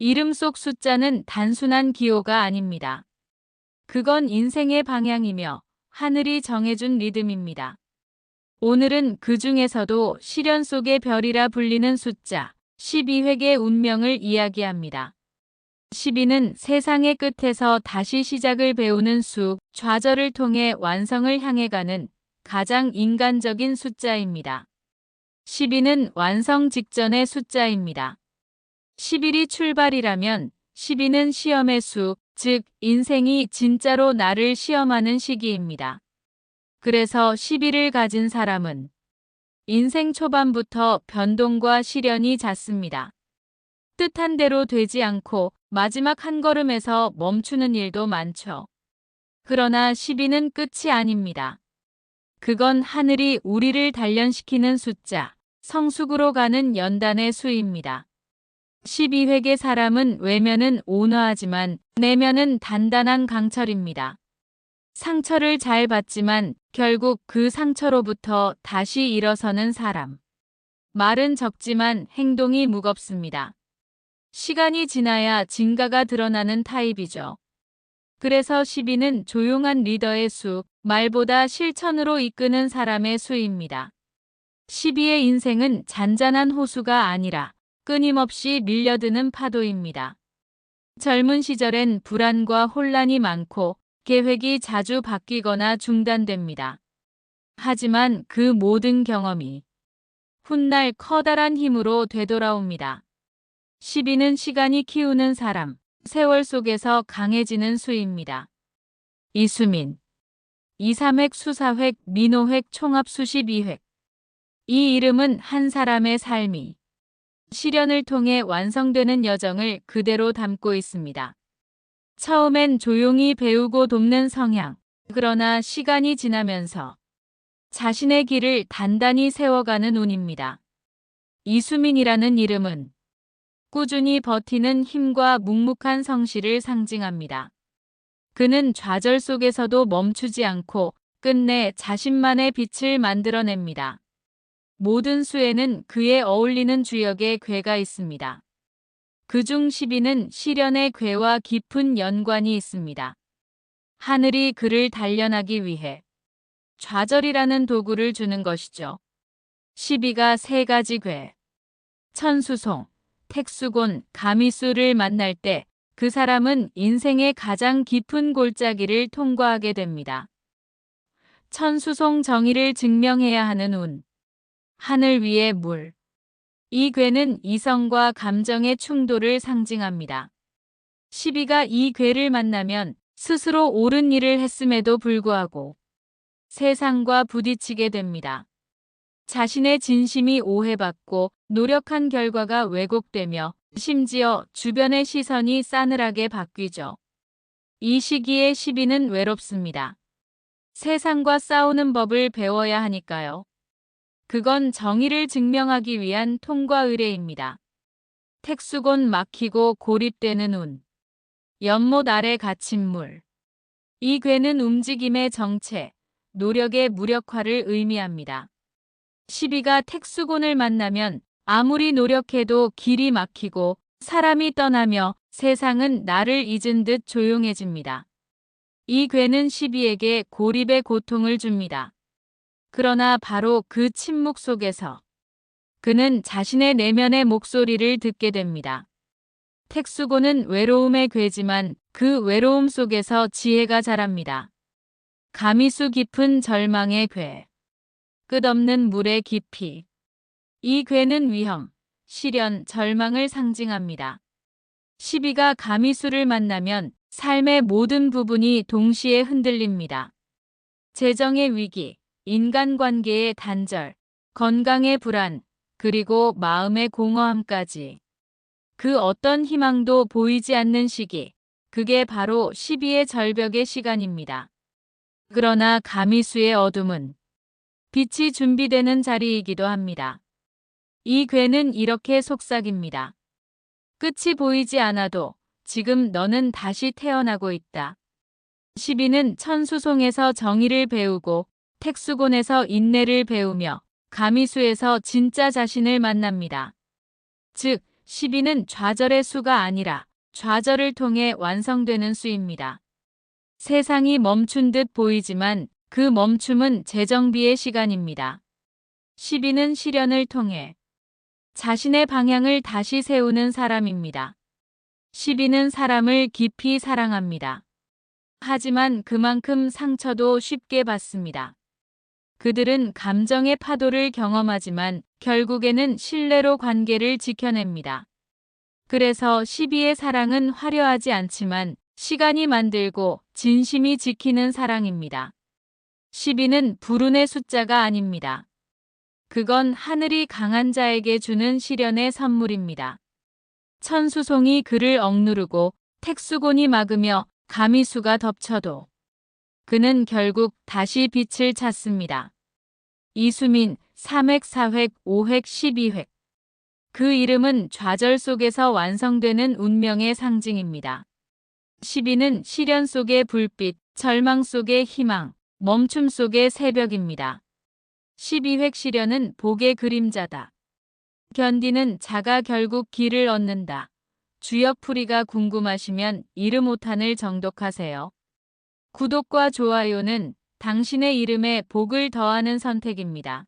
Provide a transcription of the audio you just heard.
이름 속 숫자는 단순한 기호가 아닙니다. 그건 인생의 방향이며 하늘이 정해준 리듬입니다. 오늘은 그 중에서도 시련 속의 별이라 불리는 숫자 12획의 운명을 이야기합니다. 12는 세상의 끝에서 다시 시작을 배우는 수, 좌절을 통해 완성을 향해 가는 가장 인간적인 숫자입니다. 12는 완성 직전의 숫자입니다. 10일이 출발이라면 12는 시험의 수, 즉 인생이 진짜로 나를 시험하는 시기입니다. 그래서 12를 가진 사람은 인생 초반부터 변동과 시련이 잦습니다. 뜻한 대로 되지 않고 마지막 한 걸음에서 멈추는 일도 많죠. 그러나 12는 끝이 아닙니다. 그건 하늘이 우리를 단련시키는 숫자, 성숙으로 가는 연단의 수입니다. 12획의 사람은 외면은 온화하지만 내면은 단단한 강철입니다. 상처를 잘 받지만 결국 그 상처로부터 다시 일어서는 사람. 말은 적지만 행동이 무겁습니다. 시간이 지나야 진가가 드러나는 타입이죠. 그래서 12는 조용한 리더의 수, 말보다 실천으로 이끄는 사람의 수입니다. 12의 인생은 잔잔한 호수가 아니라 끊임없이 밀려드는 파도입니다. 젊은 시절엔 불안과 혼란이 많고 계획이 자주 바뀌거나 중단됩니다. 하지만 그 모든 경험이 훗날 커다란 힘으로 되돌아옵니다. 12는 시간이 키우는 사람, 세월 속에서 강해지는 수입니다. 이수민, 23획 수사획 민호획 총합 수십이획. 이 이름은 한 사람의 삶이 시련을 통해 완성되는 여정을 그대로 담고 있습니다. 처음엔 조용히 배우고 돕는 성향, 그러나 시간이 지나면서 자신의 길을 단단히 세워가는 운입니다. 이수민이라는 이름은 꾸준히 버티는 힘과 묵묵한 성실을 상징합니다. 그는 좌절 속에서도 멈추지 않고 끝내 자신만의 빛을 만들어냅니다. 모든 수에는 그에 어울리는 주역의 괴가 있습니다. 그중 12는 시련의 괴와 깊은 연관이 있습니다. 하늘이 그를 단련하기 위해 좌절이라는 도구를 주는 것이죠. 12가 세 가지 괴, 천수송, 택수곤, 가미수를 만날 때 그 사람은 인생의 가장 깊은 골짜기를 통과하게 됩니다. 천수송 정의를 증명해야 하는 운, 하늘 위의 물. 이 괴는 이성과 감정의 충돌을 상징합니다. 12가 이 괴를 만나면 스스로 옳은 일을 했음에도 불구하고 세상과 부딪히게 됩니다. 자신의 진심이 오해받고 노력한 결과가 왜곡되며 심지어 주변의 시선이 싸늘하게 바뀌죠. 이 시기에 12는 외롭습니다. 세상과 싸우는 법을 배워야 하니까요. 그건 정의를 증명하기 위한 통과 의례입니다. 택수곤 막히고 고립되는 운. 연못 아래 갇힌 물. 이 괴는 움직임의 정체, 노력의 무력화를 의미합니다. 12가 택수곤을 만나면 아무리 노력해도 길이 막히고 사람이 떠나며 세상은 나를 잊은 듯 조용해집니다. 이 괴는 12에게 고립의 고통을 줍니다. 그러나 바로 그 침묵 속에서 그는 자신의 내면의 목소리를 듣게 됩니다. 택수고는 외로움의 괴지만 그 외로움 속에서 지혜가 자랍니다. 가미수 깊은 절망의 괴. 끝없는 물의 깊이. 이 괴는 위험, 시련, 절망을 상징합니다. 12가 가미수를 만나면 삶의 모든 부분이 동시에 흔들립니다. 재정의 위기, 인간관계의 단절, 건강의 불안, 그리고 마음의 공허함까지. 그 어떤 희망도 보이지 않는 시기, 그게 바로 12의 절벽의 시간입니다. 그러나 가미수의 어둠은 빛이 준비되는 자리이기도 합니다. 이 괴는 이렇게 속삭입니다. 끝이 보이지 않아도 지금 너는 다시 태어나고 있다. 12는 천수송에서 정의를 배우고 택수곤에서 인내를 배우며 가미수에서 진짜 자신을 만납니다. 즉, 12는 좌절의 수가 아니라 좌절을 통해 완성되는 수입니다. 세상이 멈춘 듯 보이지만 그 멈춤은 재정비의 시간입니다. 12는 시련을 통해 자신의 방향을 다시 세우는 사람입니다. 12는 사람을 깊이 사랑합니다. 하지만 그만큼 상처도 쉽게 받습니다. 그들은 감정의 파도를 경험하지만 결국에는 신뢰로 관계를 지켜냅니다. 그래서 12의 사랑은 화려하지 않지만 시간이 만들고 진심이 지키는 사랑입니다. 12는 불운의 숫자가 아닙니다. 그건 하늘이 강한 자에게 주는 시련의 선물입니다. 천수송이 그를 억누르고 택수곤이 막으며 가미수가 덮쳐도 그는 결국 다시 빛을 찾습니다. 이수민 3획, 4획, 5획, 12획. 그 이름은 좌절 속에서 완성되는 운명의 상징입니다. 12는 시련 속의 불빛, 절망 속의 희망, 멈춤 속의 새벽입니다. 12획 시련은 복의 그림자다. 견디는 자가 결국 길을 얻는다. 주역풀이가 궁금하시면 이름 5탄을 정독하세요. 구독과 좋아요는 당신의 이름에 복을 더하는 선택입니다.